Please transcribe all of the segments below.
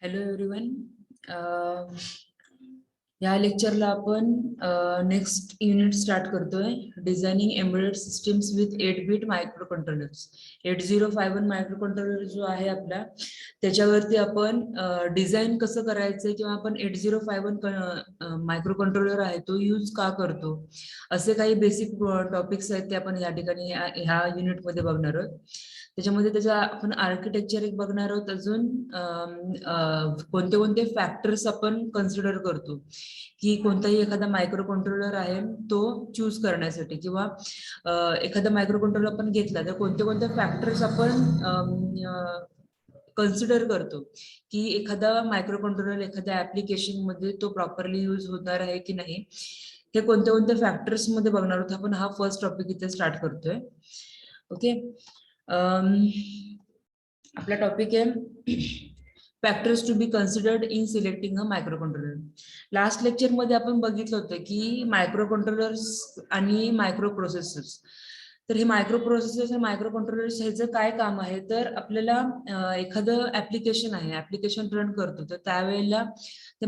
Hello everyone. या लेक्चरला आपण next unit start करतोय. Designing embedded systems with 8 bit micro controllers. 8051 micro controller जो आहे आपला, त्याच्यावरती आपण डिझाईन कसं करायचं किंवा आपण 8051 मायक्रो कंट्रोलर आहे तो यूज का करतो, असे काही बेसिक टॉपिक्स आहेत ते आपण या ठिकाणी ह्या युनिटमध्ये बघणार आहोत. त्याच्यामध्ये त्याचा आपण आर्किटेक्चर एक बघणार आहोत. अजून कोणते कोणते फॅक्टर्स आपण कन्सिडर करतो की कोणताही एखादा मायक्रो कंट्रोलर आहे तो चूज करण्यासाठी, किंवा एखादा मायक्रो कंट्रोलर आपण घेतला तर कोणते कोणते फॅक्टर्स आपण कन्सिडर करतो की एखादा मायक्रो कंट्रोलर एखाद्या ऍप्लिकेशन मध्ये तो प्रॉपरली यूज होणार आहे की नाही, हे कोणत्या कोणत्या फॅक्टर्स मध्ये बघणार आहोत. आपण हा फर्स्ट टॉपिक इथे स्टार्ट करतोय. ओके. आपला टॉपिक आहे factors to be considered in selecting a microcontroller. Last lecture मध्ये आपण बघितलं होतं की मायक्रो कंट्रोलर्स आणि मायक्रो प्रोसेसर्स. तर हे मायक्रो प्रोसेसर्स आणि मायक्रो कंट्रोलर्स ह्याचं काय काम आहे, तर आपल्याला एखादं ऍप्लिकेशन आहे, ऍप्लिकेशन रन करतो, तर त्यावेळेला ते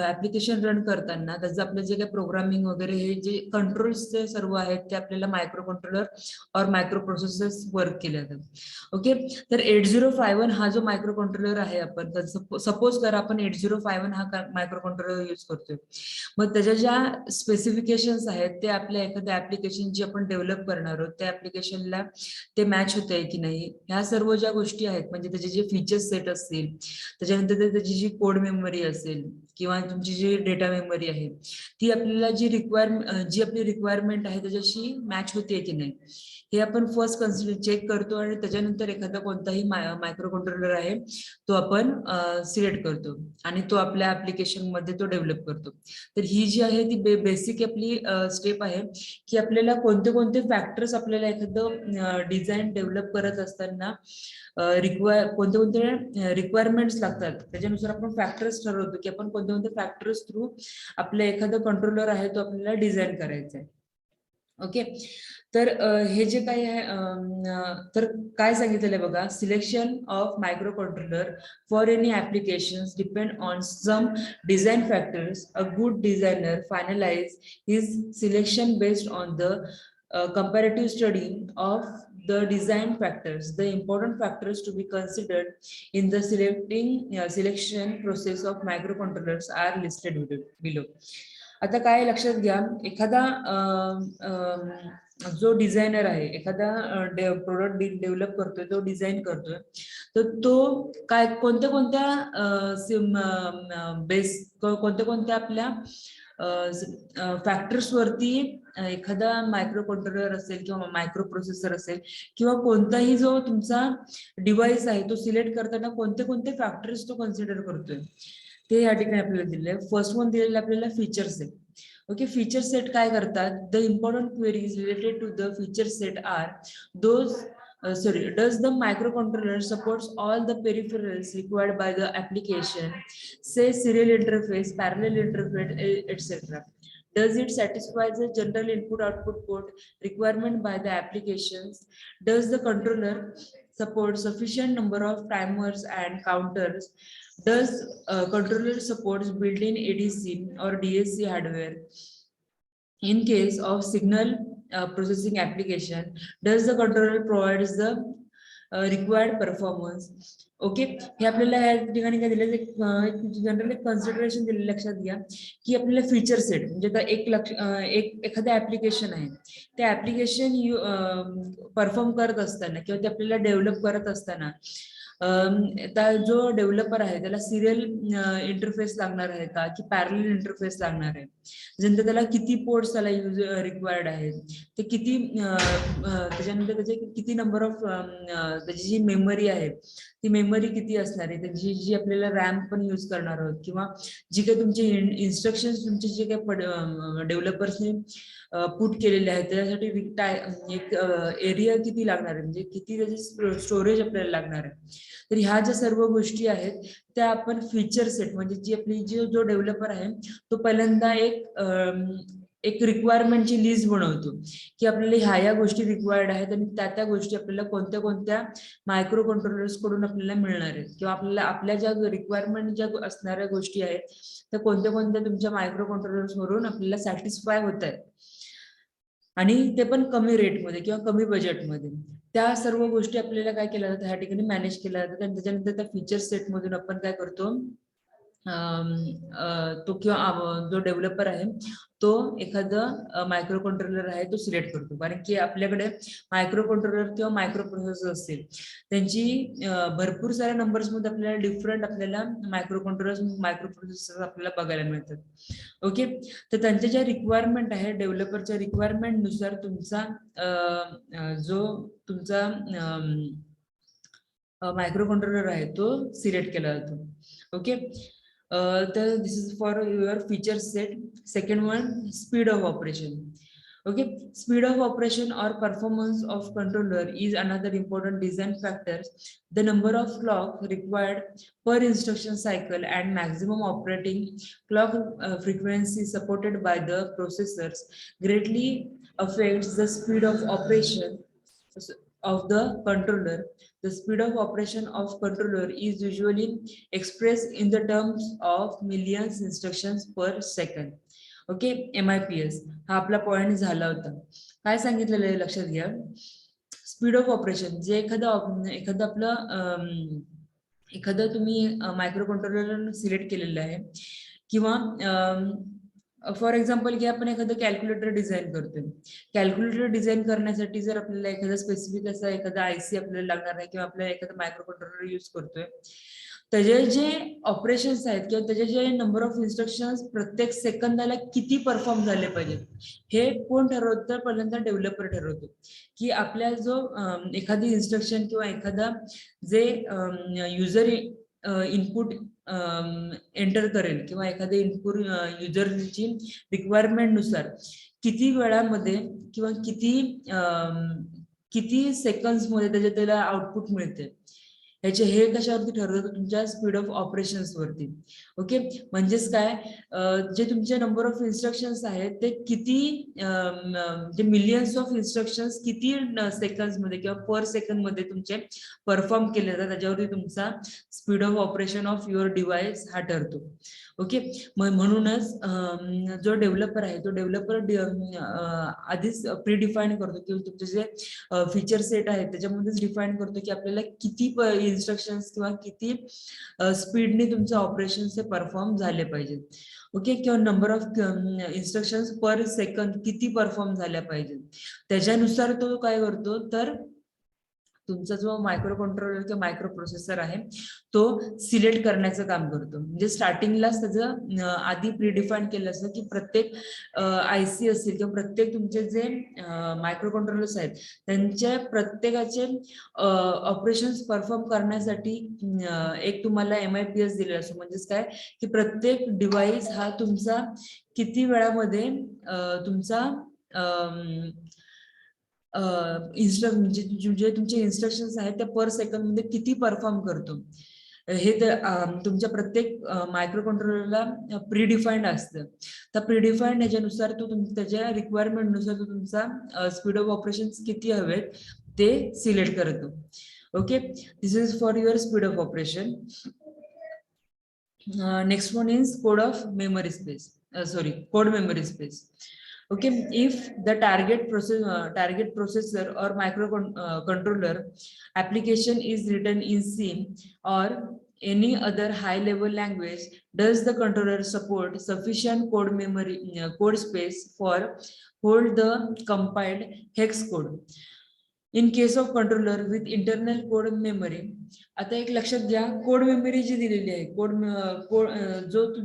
ऍप्लिकेशन रन करताना त्याचं आपलं जे काही प्रोग्रामिंग वगैरे हे जे कंट्रोल्स जे सर्व आहेत ते आपल्याला मायक्रो कंट्रोलर और मायक्रो प्रोसेसर्स वर्क केले जातात. ओके. तर 8051 हा जो मायक्रो कंट्रोलर आहे, आपण सपोज करा आपण 8051 हा मायक्रो कंट्रोलर यूज करतोय, मग त्याच्या ज्या स्पेसिफिकेशन्स आहेत ते आपल्या एखाद्या ऍप्लिकेशन जी आपण डेव्हलप करणार आहोत त्या ऍप्लिकेशनला ते मॅच होत आहे की नाही, ह्या सर्व ज्या गोष्टी आहेत, म्हणजे त्याचे जे फीचर्स सेट असतील, त्याच्यानंतर त्याची जी कोड मेमरी असेल किंवा तुमची जी डेटा मेमरी आहे, ती आपल्याला जी आपली रिक्वायरमेंट आहे त्याच्याशी मॅच होते की नाही, हे आपण फर्स्ट कन्सिडर चेक करतो. आणि त्याच्यानंतर एखादा कोणताही मायक्रो कंट्रोलर आहे तो आपण सिलेक्ट करतो आणि तो आपल्या ऍप्लिकेशन मध्ये तो डेव्हलप करतो. तर ही जी आहे ती बेसिक आपली स्टेप आहे की आपल्याला कोणते कोणते फॅक्टर्स आपल्याला एखादं डिझाईन डेव्हलप करत असताना कोणते कोणते रिक्वायरमेंट्स लागतात, त्याच्यानुसार आपण फॅक्टर्स ठरवतो की आपण कोणते कोणते फॅक्टर्स थ्रू आपलं एखादं कंट्रोलर आहे तो आपल्याला डिझाईन करायचा आहे. ओके. तर हे जे काही आहे, तर काय सांगितलेलं आहे बघा, selection of microcontroller for any applications depend on some design factors. A good designer finalise his selection based on the comparative study of the design factors. The important factors to be considered in the selection process of microcontrollers are listed below. आता काय लक्षात घ्या, एखादा जो designer आहे, एखादा product develop करतोय, तो डिझाईन करतोय, तर तो काय कोणत्या कोणत्या कोणत्या कोणत्या आपल्या फॅक्टर्स वरती एखादा मायक्रो कंट्रोलर असेल किंवा मायक्रो प्रोसेसर असेल किंवा कोणताही जो तुमचा डिव्हाइस आहे तो सिलेक्ट करताना कोणते कोणते फॅक्टर्स तो कन्सिडर करतोय ते या ठिकाणी आपल्याला दिलेलं आहे. फर्स्ट वन दिलेलं आपल्याला feature set. Okay. Feature set काय करतात, the important queries related to the feature set are those does the microcontroller supports all the peripherals required by the application, say serial interface, parallel interface, etc. Does it satisfy the general input output port requirement by the applications? Does the controller support sufficient number of timers and counters? Does controller supports built-in ADC or DSC hardware? In case of signal processing application, does the controller provides the required performance? Okay. हे आपल्याला या ठिकाणी काय दिलं, general consideration दिले. लक्षात घ्या की आपल्याला फीचर सेट म्हणजे एखादं ऍप्लिकेशन आहे, ते ऍप्लिकेशन परफॉर्म करत असताना किंवा ते आपल्याला डेव्हलप करत असताना जो डेव्हलपर आहे त्याला सिरियल इंटरफेस लागणार आहे का की पॅरलल इंटरफेस लागणार आहे, नंतर त्याला किती पोर्ट्स त्याला रिक्वायर्ड आहेत, ते किती त्याच्यानंतर त्याचे किती नंबर ऑफ त्याची जी मेमरी आहे ती मेमरी किती असणार आहे, त्याची जी आपल्याला रॅम पण यूज करणार आहोत, किंवा जी काही तुमचे इन्स्ट्रक्शन्स तुमचे जे काही डेव्हलपर्सने पुट केलेले आहेत त्याच्यासाठी एक एरिया किती लागणार आहे, म्हणजे किती त्याची स्टोरेज आपल्याला लागणार आहे. तर ह्या ज्या सर्व गोष्टी आहेत त्या आपण फीचर सेट म्हणजे जी आपली जो डेव्हलपर आहे तो पहिल्यांदा एक रिक्वायरमेंटची लिस्ट बनवतो की आपल्याला ह्या गोष्टी रिक्वायर्ड आहेत आणि त्या गोष्टी आपल्याला कोणत्या कोणत्या मायक्रो कंट्रोलर्स कडून आपल्याला मिळणार आहेत, किंवा आपल्याला आपल्या ज्या रिक्वायरमेंट ज्या असणाऱ्या गोष्टी आहेत त्या कोणत्या कोणत्या तुमच्या मायक्रो कंट्रोलर्स वरून आपल्याला सॅटिस्फाय होत आहेत, आणि ते पण कमी रेटमध्ये किंवा कमी बजेटमध्ये. त्या सर्व गोष्टी आपल्याला काय केल्या जातात ह्या ठिकाणी मॅनेज केल्या जातात. आणि त्याच्यानंतर त्या फीचर सेट मधून आपण काय करतो, तो किंवा जो डेव्हलपर आहे तो एखादं मायक्रो कंट्रोलर आहे तो सिलेक्ट करतो. कारण की आपल्याकडे मायक्रो कंट्रोलर किंवा मायक्रो प्रोसेसर असतील त्यांची भरपूर साऱ्या नंबर्स मध्ये आपल्याला डिफरंट आपल्याला मायक्रो कंट्रोलर मायक्रो प्रोसेसर आपल्याला बघायला मिळतात. ओके, तर त्यांच्या ज्या रिक्वायरमेंट आहे डेव्हलपरच्या रिक्वायरमेंट नुसार तुमचा जो तुमचा मायक्रो कंट्रोलर आहे तो सिलेक्ट केला जातो. ओके, तर this is for your feature set. Second one, speed of operation. Okay, speed of operation or performance of controller is another important design factor. The number of clock required per instruction cycle and maximum operating clock frequency supported by the processors greatly affects the speed of operation of the controller. The speed of operation of controller is usually expressed in the terms of millions instructions per second. Okay, MIPS हा आपला point झाला होता. काय सांगितलेलं आहे लक्षात घ्या. Speed of operation जे एखादं आपलं एखादं तुम्ही मायक्रो कंट्रोलर सिलेक्ट केलेलं आहे, किंवा फॉर एक्झाम्पल की आपण एखादं कॅल्क्युलेटर डिझाईन करतोय. कॅल्क्युलेटर डिझाईन करण्यासाठी जर आपल्याला एखादा स्पेसिफिक असा एखादा आयसी आपल्याला लागणार आहे, किंवा आपल्याला एखादा मायक्रो कंट्रोलर यूज करतोय, त्याचे जे ऑपरेशन्स आहेत किंवा त्याचे जे नंबर ऑफ इन्स्ट्रक्शन्स प्रत्येक सेकंदाला किती परफॉर्म झाले पाहिजेत हे कोण ठरवतं, पहिल्यांदा डेव्हलपर ठरवतो. की आपल्या जो एखादी इन्स्ट्रक्शन किंवा एखादा जे युजर इनपुट एंटर करेल किंवा एखादे इनपुट युजरची रिक्वायरमेंट नुसार किती वेळामध्ये किंवा किती सेकंड्स मध्ये त्याला आउटपुट मिळते, ह्याचे हे कशावरती ठरवतं, तुमच्या स्पीड ऑफ ऑपरेशन्स वरती. ओके, म्हणजेच काय, जे तुमचे नंबर ऑफ इन्स्ट्रक्शन्स आहेत ते किती जे मिलियन्स ऑफ इन्स्ट्रक्शन्स किती सेकंड्स मध्ये किंवा पर सेकंड मध्ये तुमचे परफॉर्म केले जातात, त्याच्यावरती तुमचा speed of operation of your device हा ठरतो. ओके, म्हणूनच जो डेव्हलपर आहे तो डेव्हलपर आधीच प्रीडिफाईन करतो की तुमचे जे फीचर सेट आहेत त्याच्यामध्येच डिफाईन करतो की आपल्याला किती इन्स्ट्रक्शन्स किंवा किती स्पीडने तुमचं ऑपरेशन हे परफॉर्म झाले पाहिजेत. ओके, किंवा number of instructions per second किती परफॉर्म झाल्या पाहिजेत, त्याच्यानुसार तो काय करतो, तर तुमचा जो मायक्रो कंट्रोलर किंवा मायक्रो प्रोसेसर आहे तो सिलेक्ट करण्याचं काम करतो. म्हणजे स्टार्टिंगलाच त्याचं आधी प्रीडिफाईन केलं असतं की प्रत्येक आयसी असेल किंवा प्रत्येक तुमचे जे मायक्रो कंट्रोलर्स आहेत त्यांच्या प्रत्येकाचे ऑपरेशन्स परफॉर्म करण्यासाठी एक तुम्हाला MIPS दिलेला असतो. म्हणजेच काय की प्रत्येक डिव्हाइस हा तुमचा किती वेळामध्ये तुमचा जे तुमचे इन्स्ट्रक्शन्स आहेत त्या पर सेकंड मध्ये किती परफॉर्म करतो हे तुमच्या प्रत्येक मायक्रो कंट्रोलरला प्रीडिफाईंड असतं. तर प्रीडिफाईंड ह्याच्यानुसार त्याच्या रिक्वायरमेंट नुसार तो तुमचा स्पीड ऑफ ऑपरेशन किती हवेत ते सिलेक्ट करतो. Okay, this is for your speed of operation. Next one is code of memory space, code memory space. Okay, if the target processor or controller application is written in C or any other high level language, does the controller support sufficient code space for hold the compiled hex code? In case of controller with internal code memory, आता एक लक्षात घ्या, code memory जी दिलेली आहे,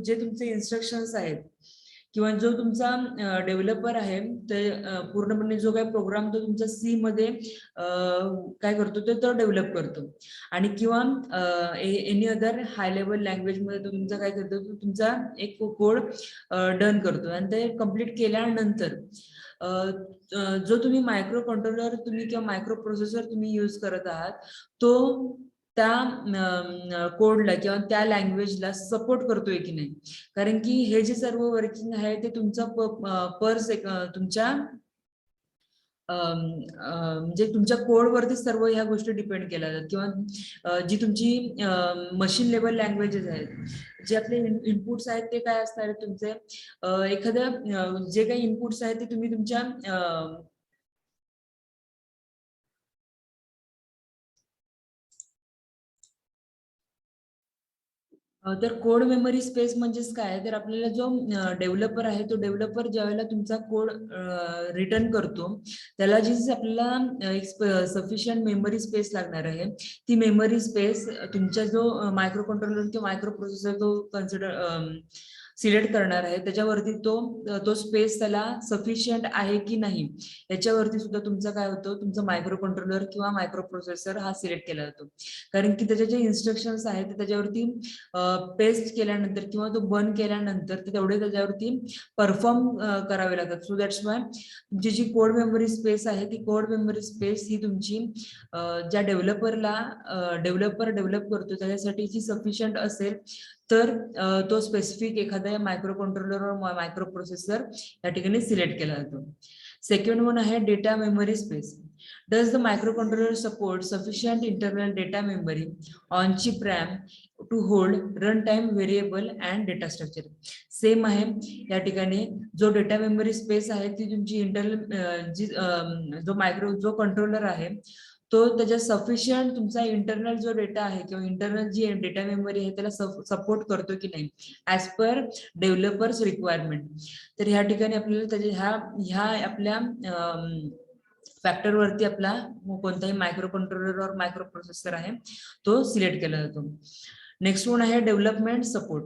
जे तुमचे instructions आहेत किंवा जो तुमचा डेव्हलपर आहे ते पूर्णपणे जो काही प्रोग्राम तो तुमचा सी मध्ये काय करतो तो डेव्हलप करतो, आणि किंवा any other high level language मध्ये तो तुमचा काय करतो, तो तुमचा एक कोड डन करतो. आणि ते कम्प्लीट केल्यानंतर जो तुम्ही मायक्रो कंट्रोलर किंवा मायक्रो प्रोसेसर तुम्ही यूज करत आहात तो त्या कोडला किंवा त्या लँग्वेजला सपोर्ट करतोय की नाही. कारण की हे जे सर्व वर्किंग आहे ते तुमच्या म्हणजे तुमच्या कोडवरती सर्व ह्या गोष्टी डिपेंड केल्या जातात. किंवा जी तुमची मशीन लेवल लँग्वेजेस आहेत, जे आपले इनपुट्स आहेत ते काय असतात तुमचे, एखाद्या जे काही इनपुट्स आहेत ते तुम्ही तुमच्या तर कोड मेमरी स्पेस म्हणजेच काय, तर आपल्याला जो डेव्हलपर आहे तो डेव्हलपर ज्यावेळेला तुमचा कोड रिटर्न करतो त्याला जी आपल्याला एक सफिशियंट मेमरी स्पेस लागणार आहे, ती मेमरी स्पेस तुमच्या जो मायक्रो कंट्रोलर किंवा मायक्रो प्रोसेसर जो सिलेक्ट करणार आहे त्याच्यावरती तो स्पेस त्याला सफिशियंट आहे की नाही याच्यावरती सुद्धा तुमचा काय होतं, तुमचा मायक्रो कंट्रोलर किंवा मायक्रो प्रोसेसर हा सिलेक्ट केला जातो. कारण की त्याचे जे इन्स्ट्रक्शन्स आहेत ते त्याच्यावरती पेस्ट केल्यानंतर किंवा तो बर्न केल्यानंतर ते तेवढे त्याच्यावरती परफॉर्म करावे लागतात. सो दॅट्स वाय तुमची जी कोड मेमरी स्पेस आहे ती कोड मेमरी स्पेस ही तुमची ज्या डेव्हलपर डेव्हलप करतो त्याच्यासाठी सफिशियंट असेल तर तो स्पेसिफिक एखाद्या मायक्रो कंट्रोलर व मायक्रो प्रोसेसर या ठिकाणी सिलेक्ट केला जातो. सेकंड वन आहे data memory space. Does the microcontroller support sufficient internal data memory on chip RAM to hold runtime variable and data structure? Same आहे या ठिकाणी जो डेटा मेमरी स्पेस आहे ती तुमची इंटरनल जो कंट्रोलर आहे तो त्याच्या सफिशियंट तुमचा इंटरनल जो डेटा आहे किंवा इंटरनल जी डेटा मेमरी आहे त्याला सपोर्ट करतो की नाही ऍज पर डेव्हलपर्स रिक्वायरमेंट. तर ह्या ठिकाणी आपल्याला त्याच्या ह्या आपल्या फॅक्टर वरती आपला कोणताही मायक्रो कंट्रोलर और मायक्रो प्रोसेसर आहे तो सिलेक्ट केला जातो. नेक्स्ट वन आहे development support.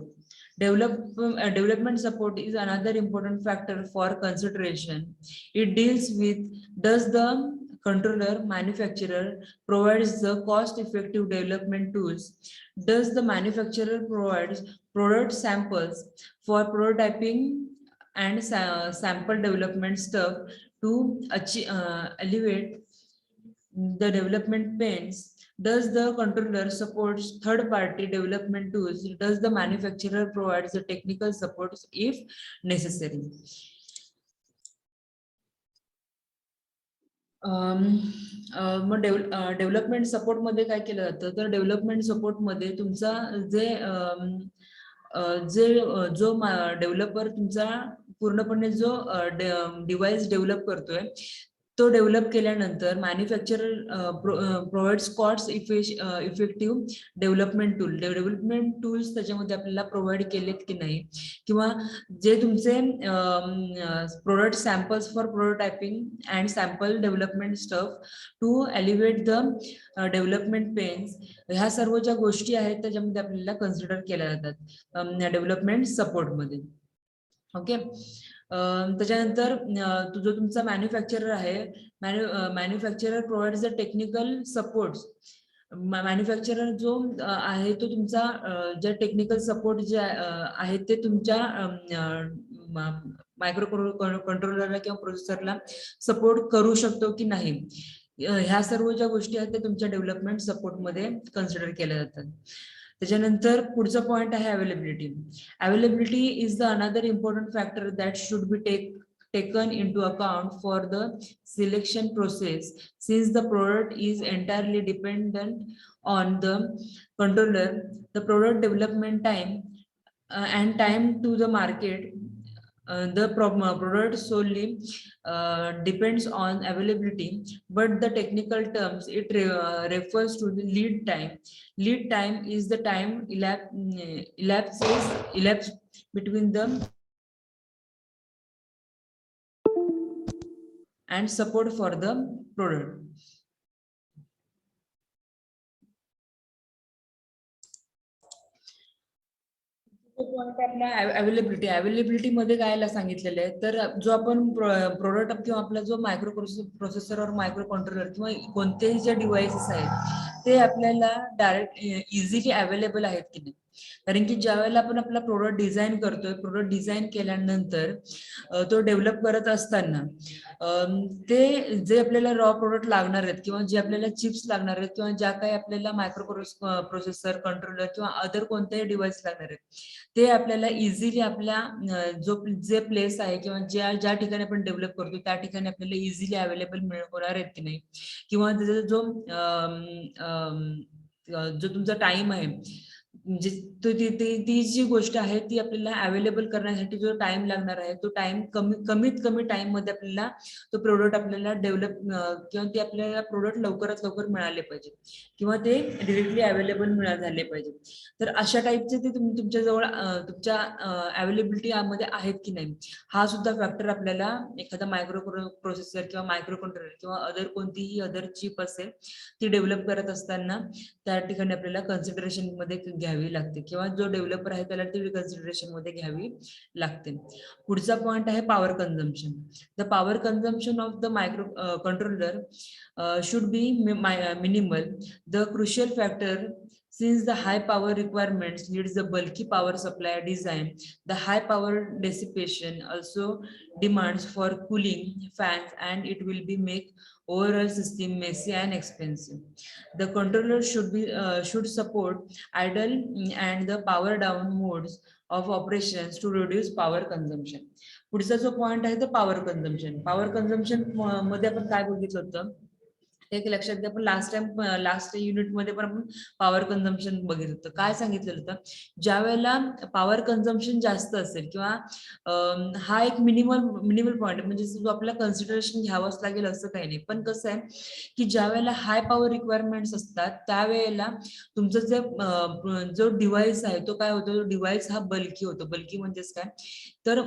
Development support is another important factor for consideration. It deals with does the controller manufacturer provides the cost-effective development tools? Does the manufacturer provides product samples for prototyping and sample development stuff to alleviate the development pains? Does the controller supports third-party development tools? Does the manufacturer provides the technical support if necessary? मग development support मध्ये काय केलं जातं, तर development support मध्ये तुमचा जो developer तुमचा पूर्णपणे जो डिव्हाइस डेव्हलप करतोय तो डेव्हलप केल्यानंतर manufacturer provides cost effective development tools त्याच्यामध्ये आपल्याला प्रोव्हाइड केलेत की नाही, किंवा जे तुमचे product samples for prototyping and sample development stuff to elevate the development pains, ह्या सर्व ज्या गोष्टी आहेत त्याच्यामध्ये आपल्याला कन्सिडर केल्या जातात डेव्हलपमेंट सपोर्टमध्ये. ओके. त्याच्यानंतर जो तुमचा मॅन्युफॅक्चरर आहे, manufacturer provides the technical support. Manufacturer जो आहे तो तुमचा जे टेक्निकल सपोर्ट जे आहे ते तुमच्या मायक्रो कंट्रोलरला किंवा प्रोसेसरला सपोर्ट करू शकतो की नाही, ह्या सर्व ज्या गोष्टी आहेत त्या तुमच्या डेव्हलपमेंट सपोर्ट मध्ये कन्सिडर केल्या जातात. त्याच्यानंतर पुढचा पॉइंट आहे availability. Availability is the another important factor that should be taken into account for the selection process, since the product is entirely dependent on the controller. The product development time and time to the market, the product solely depends on availability, but the technical terms it refers to the lead time. Lead time is the time elapsed between them and support for the product. Availability मध्ये काय सांगितलेलं आहे, तर जो आपण product किंवा आपला जो मायक्रो प्रोसेसर और मायक्रो कंट्रोलर किंवा कोणतेही जे डिव्हाइसेस आहेत ते आपल्याला डायरेक्ट इझिली अवेलेबल आहेत की नाही. कारण की ज्या वेळेला आपण आपला प्रोडक्ट डिझाईन करतोय, प्रोडक्ट डिझाईन केल्यानंतर तो डेव्हलप करत असताना ते जे आपल्याला रॉ प्रोडक्ट लागणार आहेत किंवा जे आपल्याला चिप्स लागणार आहेत किंवा ज्या काही आपल्याला मायक्रो प्रोसेसर, कंट्रोलर किंवा अदर कोणतेही डिव्हाइस लागणार आहेत, ते आपल्याला इझिली आपल्या जे प्लेस आहे किंवा ज्या ठिकाणी आपण डेव्हलप करतो त्या ठिकाणी आपल्याला इझिली अवेलेबल होणार आहेत की नाही, किंवा त्याचा जो तुमचा टाइम आहे, म्हणजे ती जी गोष्ट आहे ती आपल्याला अवेलेबल करण्यासाठी जो टाइम लागणार आहे तो टाइम कमीत कमी टाइम मध्ये आपल्याला तो प्रोडक्ट आपल्याला डेव्हलप किंवा ते आपल्याला प्रोडक्ट लवकरात लवकर मिळाले पाहिजे किंवा ते डिरेक्टली अवेलेबल झाले पाहिजे. तर अशा टाईपचे ते तुमच्या जवळ तुमच्या अवेलेबिलिटी मध्ये आहेत की नाही, हा सुद्धा फॅक्टर आपल्याला एखादा मायक्रो प्रोसेसर किंवा मायक्रो कंट्रोलर किंवा अदर कोणतीही अदर चिप असेल ती डेव्हलप करत असताना त्या ठिकाणी आपल्याला कन्सिडरेशन मध्ये घ्यावी लागते किंवा जो डेव्हलपर आहे त्याला ती कन्सिडरेशन मध्ये घ्यावी लागते. पुढचा पॉइंट आहे power consumption. The power consumption of the micro controller should be minimal. The crucial factor, since the high power requirements needs the bulky power supply design, the high power dissipation also demands for cooling fans, and it will be make overall system messy and expensive. The controller should support idle and the power down modes of operations to reduce power consumption. पुढचा जो point आहे तो power consumption. Power consumption मध्ये आपण काय बघितलं होतं, एक लक्षात घ्या. आपण लास्ट युनिट मध्ये पण आपण पॉवर कन्झम्पशन बघितलं होतं. काय सांगितलेलं होतं, ज्या वेळेला पॉवर कन्झम्पशन जास्त असेल किंवा हा एक मिनिमल पॉइंट म्हणजे जो आपल्याला कन्सिडरेशन घ्यावंच लागेल असं काही नाही, पण कसं आहे की ज्या वेळेला हाय पॉवर रिक्वायरमेंट्स असतात त्यावेळेला तुमचं जो डिव्हाइस आहे तो काय होतो, डिव्हाइस हा बल्की होतो. बल्की म्हणजेच काय, तर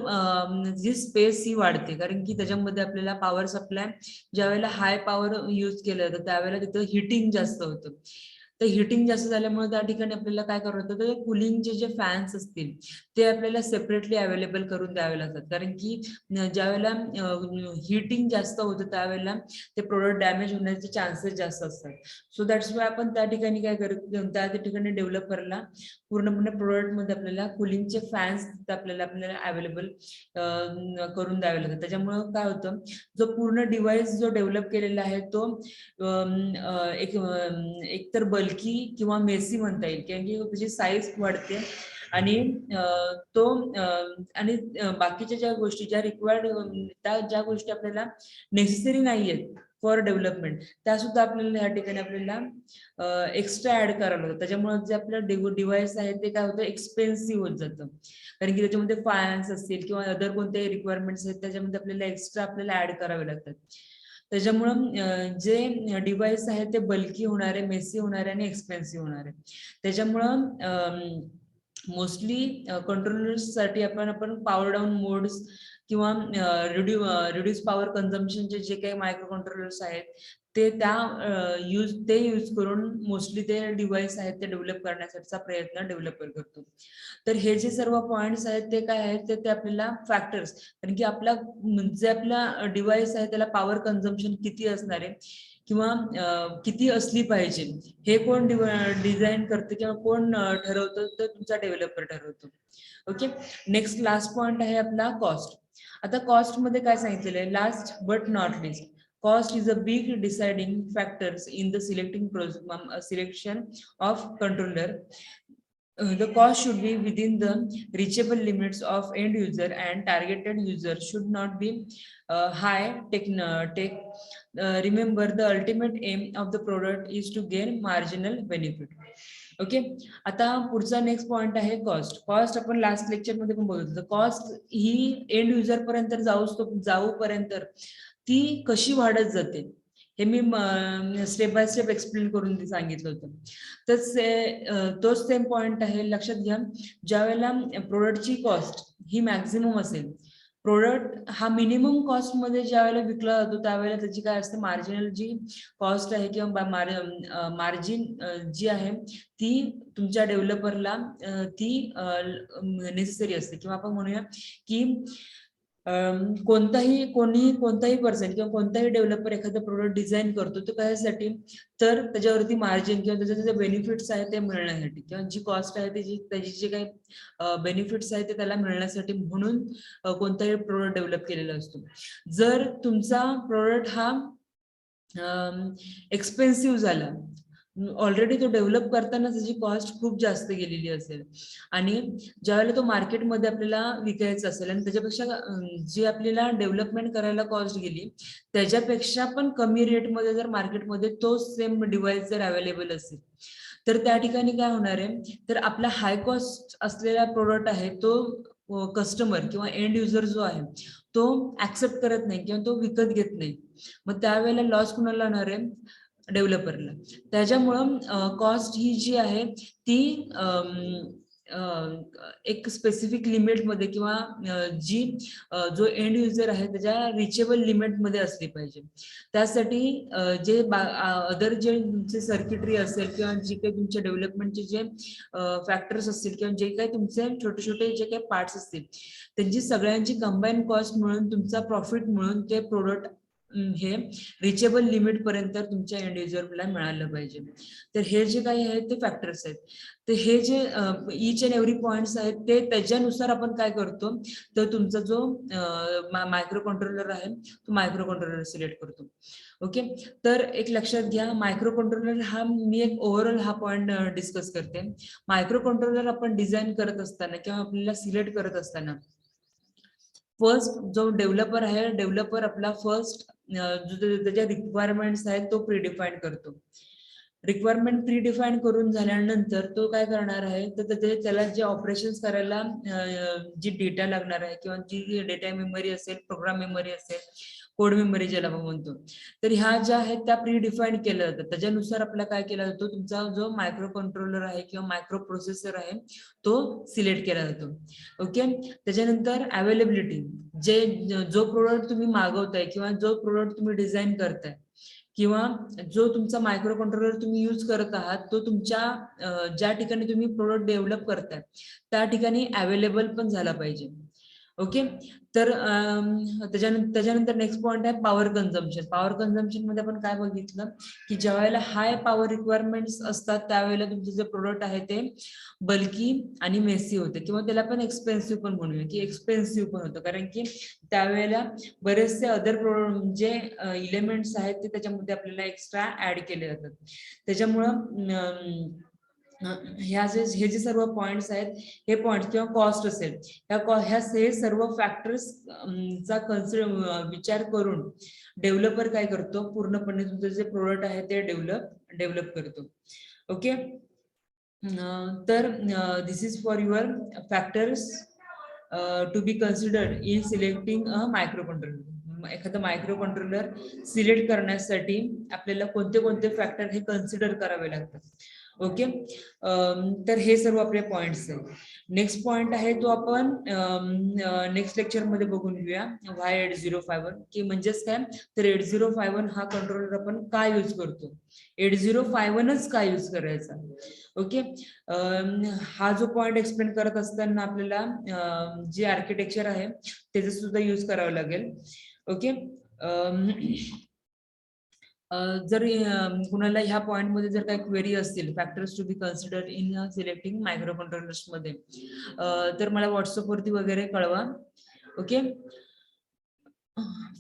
जी स्पेस ही वाढते कारण की त्याच्यामध्ये आपल्याला पॉवर सप्लाय ज्या वेळेला हाय पॉवर यूज केलं जातं त्यावेळेला तिथं हिटिंग जास्त होतं. तर हिटिंग जास्त झाल्यामुळे त्या ठिकाणी आपल्याला काय करावं लागतं, तर कुलिंगचे जे फॅन्स असतील ते आपल्याला सेपरेटली अवेलेबल करून द्यावे लागतात. कारण की ज्या वेळेला हिटिंग जास्त होतं त्यावेळेला ते प्रोडक्ट डॅमेज होण्याचे चान्सेस जास्त असतात. सो दॅट्स वाय आपण त्या ठिकाणी काय करतो, त्या ठिकाणी डेव्हलप करायला पूर्णपणे प्रोडक्ट मध्ये आपल्याला कुलिंगचे फॅन्स आपल्याला अवेलेबल करून द्यावे लागतात. त्याच्यामुळे काय होतं, जो पूर्ण डिव्हाइस जो डेव्हलप केलेला आहे तो एक तर बल्की किंवा मेसी म्हणता येईल, कारण की त्याची साईज वाढते आणि तो आणि बाकीच्या ज्या गोष्टी ज्या रिक्वायर्ड त्या ज्या गोष्टी आपल्याला नेसेसरी नाही आहेत फॉर डेव्हलपमेंट त्या सुद्धा आपल्याला ह्या ठिकाणी आपल्याला एक्स्ट्रा ऍड करावं लागतं. त्याच्यामुळे जे आपलं डिव्हाइस आहे ते काय होतं, एक्सपेन्सिव्ह होत जातं. कारण की त्याच्यामध्ये फॅन्स असतील किंवा अदर कोणते रिक्वायरमेंट्स आहेत त्याच्यामध्ये आपल्याला एक्स्ट्रा आपल्याला ऍड करावे लागतात. त्याच्यामुळं जे डिव्हाइस आहे ते बल्की होणारे, मेसी होणारे आणि एक्सपेन्सिव्ह होणारे. त्याच्यामुळं मोस्टली कंट्रोलर्स साठी आपण पॉवर डाऊन मोड्स किंवा रिड्यूस पॉवर कन्झम्पशनचे जे काही मायक्रो कंट्रोलर्स आहेत ते यूज करून मोस्टली ते डिव्हाइस आहेत ते डेव्हलप करण्यासाठीचा प्रयत्न डेव्हलपर करतो. तर हे जे सर्व पॉइंट्स आहेत ते काय आहेत, ते आपल्याला फॅक्टर्स, कारण की आपला डिव्हाइस आहे त्याला पॉवर कन्झम्पशन किती असणार आहे किंवा किती असली पाहिजे हे कोण डिझाईन करते किंवा कोण ठरवतं, तर तुमचा डेव्हलपर ठरवतो. ओके, नेक्स्ट लास्ट पॉइंट आहे आपला कॉस्ट. आता कॉस्ट मध्ये काय सांगितलेलं आहे, last but not list, cost is a big deciding factors in the selection of controller. The cost should be within the reachable limits of end user, and targeted user should not be high tech. Remember, the ultimate aim of the product is to gain marginal benefit. Okay, आता पुढचा next point आहे cost. Cost आपण last lecture मध्ये पण बघितलं, cost ही end user पर्यंत जाऊपर्यंत ती कशी वाढत जाते हे मी स्टेप बाय स्टेप एक्सप्लेन करून सांगितलं होतं. तर तोच सेम पॉइंट आहे, लक्षात घ्या. ज्या वेळेला प्रोडक्टची कॉस्ट ही मॅक्झिमम असेल, प्रोडक्ट हा मिनिमम कॉस्ट मध्ये ज्या वेळेला विकला जातो त्यावेळेला त्याची काय असते, मार्जिनल जी कॉस्ट आहे किंवा मार्जिन जी आहे ती तुमच्या डेव्हलपरला ती नेसेसरी असते, किंवा आपण म्हणूया की कोणताही पर्सन किंवा कोणताही डेव्हलपर एखादा प्रोडक्ट डिझाईन करतो तो कशासाठी, तर त्याच्यावरती मार्जिन किंवा त्याचे जे बेनिफिट्स आहेत ते मिळण्यासाठी, किंवा जी कॉस्ट आहे त्याची जे काही बेनिफिट्स आहेत ते त्याला मिळण्यासाठी म्हणून कोणताही प्रोडक्ट डेव्हलप केलेला असतो. जर तुमचा प्रोडक्ट हा एक्सपेन्सिव्ह झाला, ऑलरेडी तो डेव्हलप करताना त्याची कॉस्ट खूप जास्त गेलेली असेल, आणि ज्यावेळेला तो मार्केटमध्ये आपल्याला विकायचा असेल आणि त्याच्यापेक्षा जी आपल्याला डेव्हलपमेंट करायला कॉस्ट गेली त्याच्यापेक्षा पण कमी रेटमध्ये जर मार्केटमध्ये तो सेम डिव्हाइस जर अवेलेबल असेल, तर त्या ठिकाणी काय होणार आहे, तर आपला हाय कॉस्ट असलेला प्रोडक्ट आहे तो कस्टमर किंवा एंड युजर जो आहे तो ऍक्सेप्ट करत नाही किंवा तो विकत घेत नाही. मग त्यावेळेला लॉस कुणाला होणार आहे, डेव्हलपरला. त्याच्यामुळं कॉस्ट ही जी आहे ती एक स्पेसिफिक लिमिटमध्ये किंवा जो एंड युजर आहे त्याच्या रिचेबल लिमिटमध्ये असली पाहिजे. त्यासाठी जे अदर जे तुमचे सर्किटरी असेल किंवा जे काही तुमच्या डेव्हलपमेंटचे जे फॅक्टर्स असतील किंवा जे काही तुमचे छोटे छोटे जे काही पार्ट्स असतील त्यांची सगळ्यांची कंबाईन कॉस्ट मिळून तुमचा प्रॉफिट मिळून ते प्रोडक्ट हे रिचेबल लिमिट पर्यंत तुमच्या एंड युजरला मिळालं पाहिजे. तर हे जे काही आहेत ते फॅक्टर्स आहेत. तर हे जे इच अँड एव्हरी पॉइंट्स आहेत ते त्याच्यानुसार आपण काय करतो, तर तुमचा जो मायक्रो कंट्रोलर आहे तो मायक्रो कंट्रोलर सिलेक्ट करतो. ओके, तर एक लक्षात घ्या, मायक्रो कंट्रोलर हा मी एक ओव्हरऑल हा पॉइंट डिस्कस करते. मायक्रो कंट्रोलर आपण डिझाईन करत असताना किंवा आपल्याला सिलेक्ट करत असताना फर्स्ट जो डेव्हलपर आहे, डेव्हलपर आपला फर्स्ट त्याच्या रिक्वायरमेंट्स आहेत तो प्रीडिफाईन करतो. रिक्वायरमेंट प्रीडिफाईन करून झाल्यानंतर तो काय करणार आहे, तर त्याला जे ऑपरेशन्स करायला जी डेटा लागणार आहे किंवा जी डेटा मेमरी असेल, प्रोग्राम मेमरी असेल, कोड मेमरी ज्याला आपण म्हणतो, तर ह्या ज्या आहेत त्या प्रीडिफाईन केल्या जातात. त्याच्यानुसार आपला काय केला जातो, तुमचा जो मायक्रो कंट्रोलर आहे किंवा मायक्रो प्रोसेसर आहे तो सिलेक्ट केला जातो. ओके, त्याच्यानंतर अवेलेबिलिटी, जो प्रोडक्ट तुम्ही मागवताय किंवा जो प्रोडक्ट तुम्ही डिझाईन करताय किंवा जो तुमचा मायक्रो कंट्रोलर तुम्ही यूज करत आहात तो तुमच्या ज्या ठिकाणी तुम्ही प्रोडक्ट डेव्हलप करताय त्या ठिकाणी अवेलेबल पण झाला पाहिजे. ओके, तर त्याच्यानंतर नेक्स्ट पॉइंट आहे पॉवर कन्झम्पशन. पॉवर कन्झम्पशन मध्ये आपण काय बघितलं की ज्यावेळेला हाय पॉवर रिक्वायरमेंट्स असतात त्यावेळेला तुमचे जे प्रोडक्ट आहे ते बल्की आणि मेसी होते किंवा त्याला पण एक्सपेन्सिव्ह पण म्हणूया की एक्सपेन्सिव्ह पण होतं, कारण की त्यावेळेला बरेचसे अदर जे इलेमेंट्स आहेत ते त्याच्यामध्ये आपल्याला एक्स्ट्रा ऍड केले जातात. त्याच्यामुळं हे जे सर्व पॉइंट्स आहेत हे पॉइंट किंवा कॉस्ट असेल ह्या सर्व फॅक्टर्स चा विचार करून डेव्हलपर काय करतो, पूर्णपणे तुमचं जे प्रोडक्ट आहे ते डेव्हलप करतो. ओके, तर this is for your factors to be considered in selecting a microcontroller. एखादं मायक्रो कंट्रोलर सिलेक्ट करण्यासाठी आपल्याला कोणते कोणते फॅक्टर हे कन्सिडर करावे लागतात. ओके, तर हे सर्व आपले पॉइंट्स आहेत. नेक्स्ट पॉइंट आहे तो आपण नेक्स्ट लेक्चर मध्ये बघून घेऊया, Y8051 की म्हणजेच काय, तर 8051 हा कंट्रोलर आपण का यूज करतो, 8051च का यूज करायचा. ओके, हा जो पॉइंट एक्सप्लेन करत असताना आपल्याला जे आर्किटेक्चर आहे त्याचं सुद्धा यूज करावं लागेल. ओके, जर कुणाला ह्या पॉइंट मध्ये जर काही क्वेरी असतील, factors to be consider in selecting microcontrollers मध्ये, तर मला व्हॉट्सअप वरती वगैरे कळवा. Okay,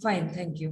fine, thank you.